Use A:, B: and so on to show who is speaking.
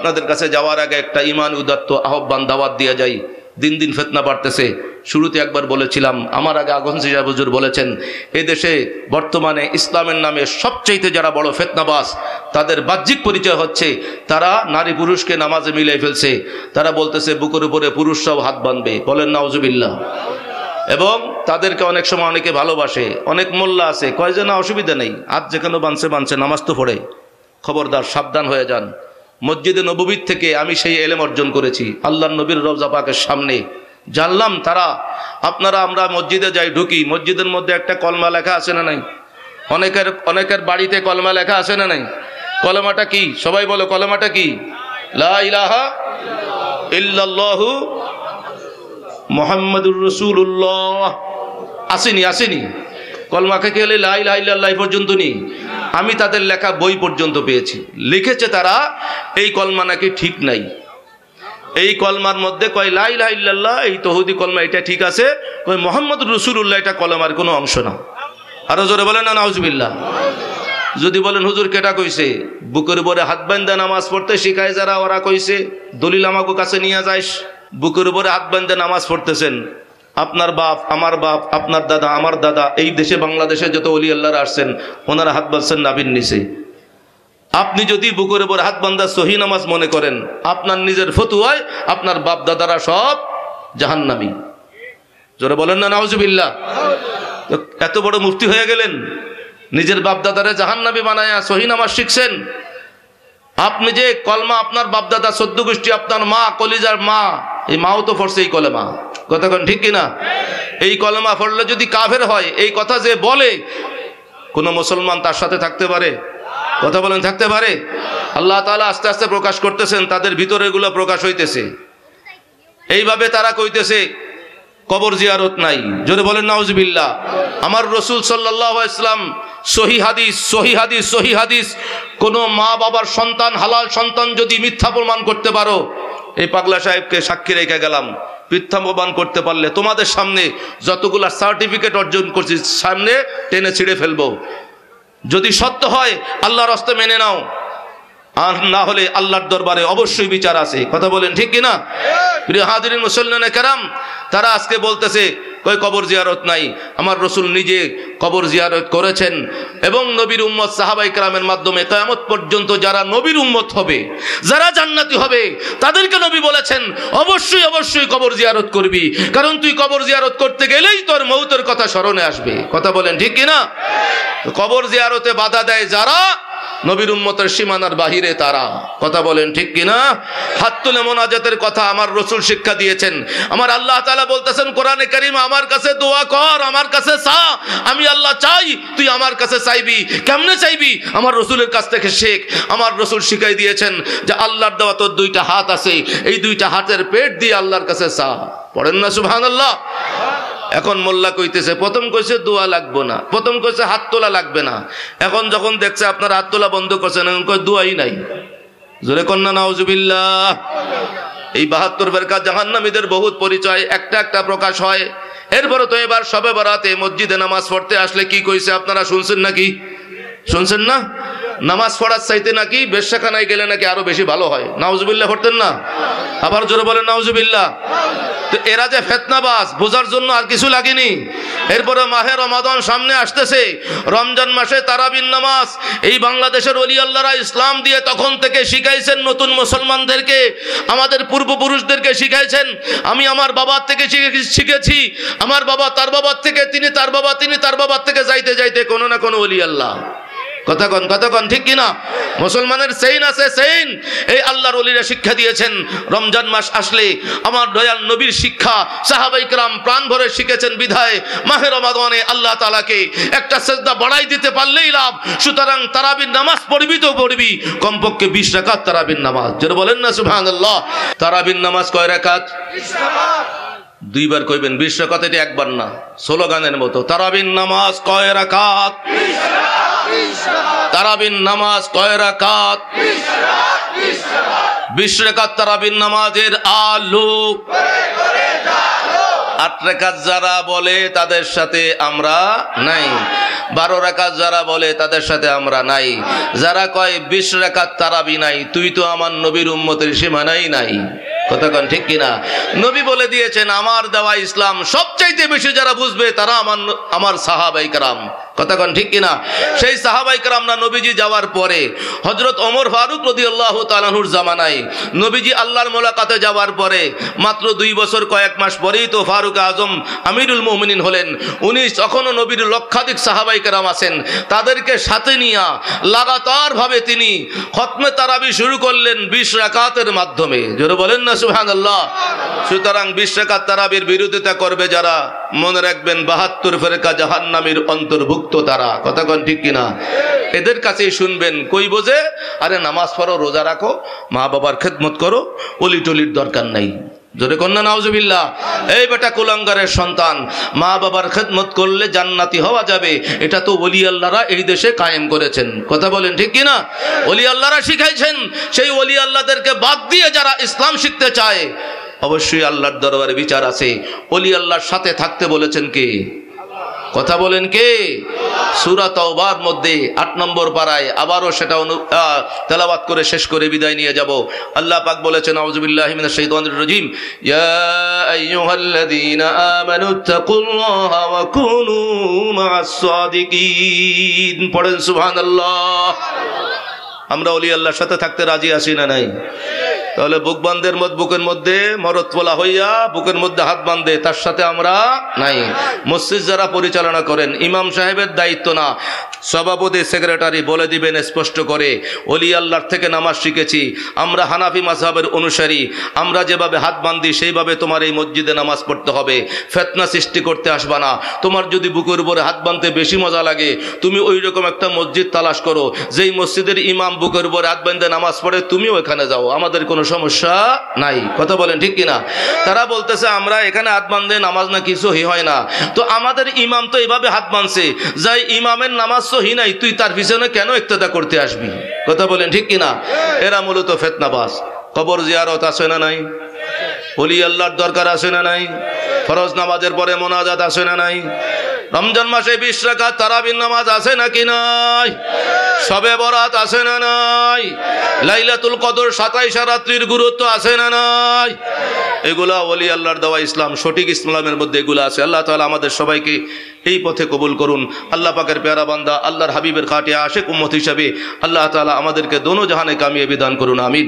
A: আপনাদের কাছে যাওয়ার আগে একটা ঈমান উদাত্ত আহ্বান দাওয়াত দিয়ে যাই। দিন দিন ফিতনা বাড়তেছে। শুরুতে একবার বলেছিলাম, আমার আগে আগনসি সাহেব হুজুর বলেছেন, এই দেশে বর্তমানে ইসলামের নামে সবচাইতে যারা বড় ফিতনাবাজ, তাদের বাহ্যিক পরিচয় হচ্ছে তারা নারী পুরুষকে নামাজে মিলাই ফেলছে। তারা বলতেছে বুকের উপরে পুরুষ সব হাত বাঁধবে, বলেন নাউজুবিল্লাহ। এবং তাদেরকে অনেক সময় অনেকে ভালোবাসে, অনেক মোল্লা আছে, কয় যে না অসুবিধা নেই, হাত যেখানে বাঁধছে নামাজ তো পড়ে। খবরদার, সাবধান হয়ে যান। মসজিদে নববীর থেকে আমি সেই এলেম অর্জন করেছি, আল্লাহর নবীর রওজা পাকের সামনে জানলাম তারা আমরা মসজিদে যাই, ঢুকি, মসজিদের মধ্যে একটা কলমা লেখা আছে না নাই? অনেকের বাড়িতে কলমা লেখা আছে না নাই? কলমাটা কি? সবাই বলো, কলমাটা কি? লা ইলাহা ইল্লাল্লাহু মুহাম্মাদুর রাসূলুল্লাহ। আসেনি কলমাকে গেলে লা ইলাহা ইল্লাল্লাহ পর্যন্ত নেই। আমি তাদের লেখা বই পর্যন্ত পেয়েছি, লিখেছে তারা এই কলমা নাকি ঠিক নাই। এই কলমার মধ্যে কয় লা ইলাহা ইল্লাল্লাহ, এই তৌহিদি কলমা এটা ঠিক আছে, কয় মুহাম্মাদুর রাসূলুল্লাহ এটা কলমার কোনো অংশ না। আরো জোরে বলেন না নাউজুবিল্লাহ। যদি বলেন হুজুর কেটা কইছে, বুকের উপরে হাত বাঁধা নামাজ পড়তে শিখায় যারা, ওরা কইছে। দলিল আমাকে কাছে নিয়ে যাইস। বুকের উপরে হাত বাঁধা নামাজ পড়তেছেন, আপনার বাপ, আমার বাপ, আপনার দাদা, আমার দাদা, এই দেশে বাংলাদেশে যত ওলি আল্লাহরা আসছেন ওনারা হাত বাঁধছেন নাবির নিচে। আপনি যদি বুকের উপর হাত বাঁধা সহি নামাজ মনে করেন, আপনার নিজের ফতুয়ায় আপনার বাপ দাদারা সব জাহান্নামী। জোরে বলেন না নাউজুবিল্লাহ। তো এত বড় মুফতি হয়ে গেলেন, নিজের বাপ দাদারে জাহান্নামী বানায়া সহি নামাজ শিখছেন। আপনি যে কলমা, আপনার বাপ দাদা 14 গোষ্ঠী, আপনার মা, কলিজার মা, এই মাও তো পড়ছে এই কলেমা, কথা কোন ঠিক কিনা? এই কলেমা পড়লে যদি কাফের হয়, এই কথা যে বলে, কোন মুসলমান তার সাথে থাকতে পারে? কথা বলেন, থাকতে পারে? আল্লাহ তাআলা আস্তে আস্তে প্রকাশ করতেছেন, তাদের ভিতরে এগুলো প্রকাশ হইতেছে। এইভাবে তারা কইতেছে কবর জিয়ারত নাই। জোরে বলেন নাউজুবিল্লাহ। আমার রাসূল সাল্লাল্লাহু আলাইহি ওয়াসাল্লাম সহি হাদিস, কোন মা বাবার সন্তান, হালাল সন্তান যদি মিথ্যা প্রমাণ করতে পারো, এই পাগলা সাহেবকে সাক্ষী রেখে গেলাম, মিথ্যা প্রমাণ করতে পারলে তোমাদের সামনে যতগুলা সার্টিফিকেট অর্জন করছি সামনে টেনে ছিঁড়ে ফেলবো। যদি সত্য হয় আল্লাহর রাস্তে মেনে নাও, আর না হলে আল্লাহর দরবারে অবশ্যই বিচার আছে। কথা বলেন ঠিক কিনা? প্রিয় হাজিরিন মুসল্লিনে কেরাম, তারা আজকে বলতেছে কই কবর জিয়ারত নাই। আমার রাসূল নিজে কবর জিয়ারত করেছেন এবং নবীর উম্মত সাহাবায়ে কেরামের মাধ্যমে কিয়ামত পর্যন্ত যারা নবীর উম্মত হবে, যারা জান্নাতি হবে, তাদেরকে নবী বলেছেন অবশ্যই কবর জিয়ারত করবি, কারণ তুই কবর জিয়ারত করতে গেলেই তোর মৌতের কথা স্মরণে আসবে। কথা বলেন ঠিক কিনা? কবর জিয়ারতে বাধা দেয় যারা, নবীর উম্মতের সীমানার বাহিরে তারা। কথা বলেন ঠিক কিনা? হাত তুলে মোনাজাতের কথা আমার রাসূল শিক্ষা দিয়েছেন। আমার আল্লাহ তাআলা বলতেছেন কোরআনে কারীম, আমার কাছে দোয়া কর, আমার কাছে চা, আমি আল্লাহ চাই, তুই আমার কাছে চাইবি। কেমনে চাইবি? আমার রাসূলের কাছ থেকে শেখ। আমার রাসূল শিখাই দিয়েছেন যে আল্লাহর দেওয়া তোর 2টা হাত আছে, এই 2টা হাতের পেট দিয়ে আল্লাহর কাছে চা। পড়েন না সুবহানাল্লাহ। এখন মোল্লা কইতেছে, প্রথম কইছে দোয়া লাগবে না, প্রথম কইছে হাত তোলা লাগবে না, এখন যখন দেখছে আপনার হাত তোলা বন্ধ করছেন, এখন কই দোয়াই নাই। জোরে কন্না নাউজুবিল্লাহ। এই 72 ফেরকা জাহান্নামীদের বহুত পরিচয় একটা একটা প্রকাশ হয়। এরপরে তো এবার শবে বরাতে মসজিদে নামাজ পড়তে আসলে কি কইছে আপনারা শুনছেন নাকি? শুনছেন না? নামাজ পড়ার চাইতে নাকি বেশ্যাখানায় গেলে নাকি আরো বেশি ভালো হয়। নাউজুবিল্লাহ পড়তেন না? আবার জোরে বলেন নাউজুবিল্লাহ। তো এরা যে ফিতনাবাজ, বোঝার জন্য আর কিছু লাগেনি। এরপরে মাহে রমাদান সামনে আসতেছে, রমজান মাসে তারাবির নামাজ এই বাংলাদেশের ওলি আল্লাহরা ইসলাম দিয়ে তখন থেকে শিখাইছেন নতুন মুসলমানদেরকে, আমাদের পূর্বপুরুষদেরকে শিখাইছেন। আমি আমার বাবার থেকে শিখেছি, আমার বাবা তার বাবার থেকে, তিনি তার বাবা, তিনি তার বাবার থেকে যাইতে যাইতে কোনো না কোনো ওলি আল্লাহ। কথা কন ঠিক কিনা? মুসলমানের সেইন আছে, সেইন এই আল্লাহর ওলিরা শিক্ষা দিয়েছেন। রমজান মাস আসলে আমার দয়াল নবীর শিক্ষা সাহাবায়ে কেরাম প্রাণ ভরে শিখেছেন বিধায় মাহে রমাদানে আল্লাহ তাআলাকে একটা সিজদা বাড়াই দিতে পারলেই লাভ। সুতরাং তারাবির নামাজ পড়বি তো পড়বি, কমপক্ষে 20 রাকাত তারাবির নামাজ। যারা বলেন না সুবহানাল্লাহ। তারাবির নামাজ কয় রাকাত? 20 রাকাত। 2 বার কইবেন, 20 রাকাত এটা একবার না, স্লোগানের মতো। তারাবির নামাজ কয় রাকাত? 20 রাকাত। তারাবির নামাজ কয় রাকাত? 20 রাকাত তারাবির নামাজের আলো 8 রাকাত যারা বলে তাদের সাথে আমরা নাই। 12 রাকাত যারা বলে তাদের সাথে আমরা নাই, যারা কয় 20 রাকাত তারাবি নাই, তুই তো আমার নবীর উম্মতের সীমানাই নাই। কথা কন ঠিক কিনা? নবী বলে দিয়েছেন আমার দেওয়া ইসলাম সবচাইতে বেশি যারা বুঝবে তারা আমার সাহাবায়ে কেরাম। কথা কন ঠিক কিনা? সেই সাহাবায়ে কেরামরা নবীজি যাওয়ার পরে হযরত ওমর ফারুক রাদিয়াল্লাহু তাআলা আনহুর জামানায় নবীজি আল্লাহর মোলাকাতে যাওয়ার পরে মাত্র 2 বছর কয়েক মাস পরেই তো ফারুক আজম আমিরুল মুমিনিন হলেন। উনি তখনও নবীর লক্ষাধিক সাহাবায়ে কেরাম আছেন, তাদেরকে সাথে নিয়ে লাগাতার ভাবে তিনি খতমে তারাবি শুরু করলেন 20 রাকাতের মাধ্যমে। জোরে বলেন না সুবহানাল্লাহ। সুতরাং 20 রাকাত তারাবির বিরোধিতা করবে যারা, মনে রাখবেন 72 ফেরেকা জাহান্নামীর অন্তর্ভুক্ত তারা। কথা কন ঠিক কিনা? এদের কাছেই শুনবেন। কই বোঝে? আরে নামাজ পড়ো, রোজা রাখো, মা বাবার খেদমত করো, অলি টলির দরকার নাই। জোরে কন্যা নাউজুবিল্লাহ। এই বেটা কুলাঙ্গারের সন্তান, মা বাবার খেদমত করলে জান্নাতি হওয়া যাবে, এটা তো ওলি আল্লাহরা এই দেশে কায়েম করেছেন। কথা বলেন ঠিক কিনা? ওলি আল্লাহরা শিখাইছেন। সেই ওলি আল্লাহদেরকে বাদ দিয়ে যারা ইসলাম শিখতে চায়, অবশ্যই আল্লাহর দরবারে বিচার আছে। ওলি আল্লাহর সাথে থাকতে বলেছেন কে? কথা বলেন কে? সূরা তাওবার মধ্যে 8 নম্বর পারায় আবারও সেটা তেলাওয়াত করে শেষ করে বিদায় নিয়ে যাব। আল্লাহ পাক বলেছেন আউযুবিল্লাহি মিনাশ শাইতানির রাজীম, ইয়া আইয়ুহাল্লাযীনা আমানুত্তাকুল্লাহা ওয়া কুনু মা'আস সাদিকিন। পড়েন সুবহানাল্লাহ। আমরা ওলি আল্লাহর সাথে থাকতে রাজি আছি না নাই? তাহলে বুকের মধ্যে মরদ পোলা হইয়া বুকের মধ্যে হাত বাঁধে তার সাথে আমরা নাই। মসজিদ যারা পরিচালনা করেন, ইমাম সাহেবের দায়িত্ব না, সভাপতি সেক্রেটারি বলে দিবেন স্পষ্ট করে, ওলি আল্লাহর থেকে নামাজ শিখেছি, আমরা হানাফি মাযহাবের অনুসারী, আমরা যেভাবে হাত বাঁধি সেইভাবে তোমার এই মসজিদে নামাজ পড়তে হবে। ফিতনা সৃষ্টি করতে আসবা না। তোমার যদি বুকের উপরে হাত বাঁধতে বেশি মজা লাগে, তুমি ওই রকম একটা মসজিদ তালাশ করো, যেই মসজিদের ইমাম বুকের উপরে হাত বাঁধে নামাজ পড়ে, তুমিও এখানে যাও, আমাদের কোনো সমস্যা নাই। কথা বলেন ঠিক কিনা? তারা বলতেছে আমরা এখানে হাত বাঁধে নামাজ না কিছু হয় না। তো আমাদের ইমাম তো এইভাবে হাত বাঁধছে, যাই ইমামের নামাজ সহি নাই, তুই তার পিছনে কেন ইক্তেদা করতে আসবি? কথা বলেন ঠিক কিনা? এরা মূলত ফিতনাবাজ। কবর জিয়ারত আছে না নাই? ওলি আল্লাহর দরকার আছে না নাই? ফরজ নামাজের পরে মোনাজাত আছে না নাই? রমজান মাসে 20 রাকাত তারাবির নামাজ আছে নাকি নাই? শবে বরাত আছে না নাই? লাইলাতুল কদর 27 রাত্রির গুরুত্ব আছে না নাই? এগুলা ওলি আল্লাহর দেওয়া ইসলাম, সঠিক ইসলামের মধ্যে এগুলো আছে। আল্লাহ তাআলা আমাদের সবাইকে এই পথে কবুল করুন। আল্লাহ পাকের পেয়ারা বান্দা, আল্লাহর হাবিবের খাঁটি আশিক উম্মত হিসাবে আল্লাহ তাআলা আমাদেরকে দোনো জাহানে কামিয়াবি দান করুন। আমিন।